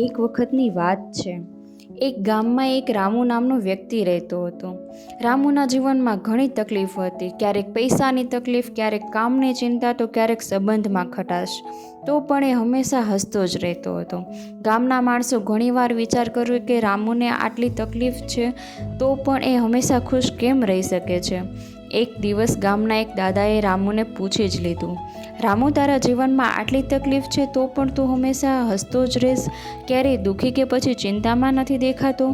એક વખતની વાત છે. એક ગામમાં એક રામુ નામનો વ્યક્તિ રહેતો હતો. રામુના જીવનમાં ઘણી તકલીફો હતી. ક્યારેક પૈસાની તકલીફ, ક્યારેક કામની ચિંતા, તો ક્યારેક સંબંધમાં ખટાશ. તો પણ એ હંમેશા હસતો જ રહેતો હતો. ગામના માણસો ઘણીવાર વિચાર કર્યો કે રામુને આટલી તકલીફ છે તો પણ એ હંમેશા ખુશ કેમ રહી શકે છે. એક દિવસ ગામના એક દાદાએ રામુને પૂછી જ લીધું, રામુ, તારા જીવનમાં આટલી તકલીફ છે તો પણ તું હંમેશા હસતો જ રહેશ, ક્યારેય દુઃખી કે પછી ચિંતામાં નથી દેખાતો,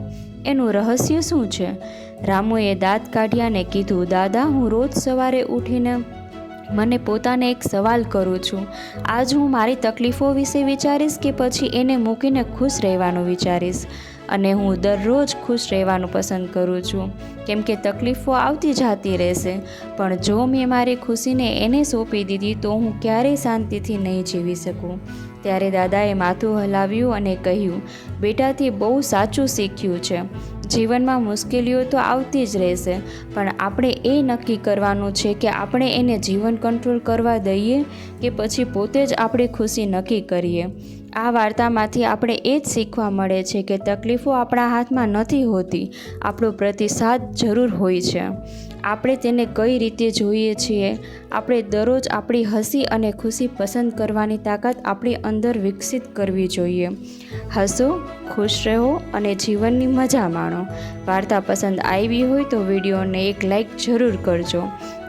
એનું રહસ્ય શું છે? રામુએ દાંત કાઢ્યા ને કીધું, દાદા, હું રોજ સવારે ઉઠીને મને પોતાને એક સવાલ કરું છું, આજ હું મારી તકલીફો વિશે વિચારીશ કે પછી એને મૂકીને ખુશ રહેવાનું વિચારીશ? અને હું દરરોજ ખુશ રહેવાનું પસંદ કરું છું, કેમ કે તકલીફો આવતી જતી રહેશે, પણ જો મેં મારી ખુશીને એને સોંપી દીધી તો હું ક્યારેય શાંતિથી નહીં જીવી શકું. ત્યારે દાદાએ માથું હલાવ્યું અને કહ્યું, બેટા, તે બહુ સાચું શીખ્યું છે. જીવનમાં મુશ્કેલીઓ તો આવતી જ રહેશે, પણ આપણે એ નક્કી કરવાનું છે કે આપણે એને જીવન કંટ્રોલ કરવા દઈએ કે પછી પોતે જ આપણી ખુશી નક્કી કરીએ. આ વાર્તામાંથી આપણે એ જ શીખવા મળે છે કે તકલીફો આપણા હાથમાં નથી હોતી, આપણો પ્રતિસાદ જરૂર હોય છે. આપણે તેને કઈ રીતે જોઈએ છીએ. આપણે દરરોજ આપણી હસી અને ખુશી પસંદ કરવાની તાકાત આપણી અંદર વિકસિત કરવી જોઈએ. હસો, ખુશ રહો અને જીવનની મજા માણો. વાર્તા પસંદ આવી હોય તો વિડીયોને એક લાઈક જરૂર કરજો,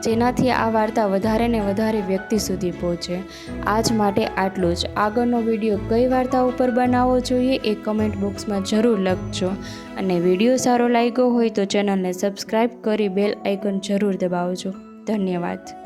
જેનાથી આ વાર્તા વધારે ને વધારે વ્યક્તિ સુધી પહોંચે. આજ માટે આટલું જ. આગળનો વિડીયો કઈ વાર્તા ઉપર બનાવવો જોઈએ એ કમેન્ટ બોક્સમાં જરૂર લખજો. અને વિડીયો સારો લાગ્યો હોય તો ચેનલને સબસ્ક્રાઈબ કરી બેલ આઇકન જરૂર દબાવજો. ધન્યવાદ.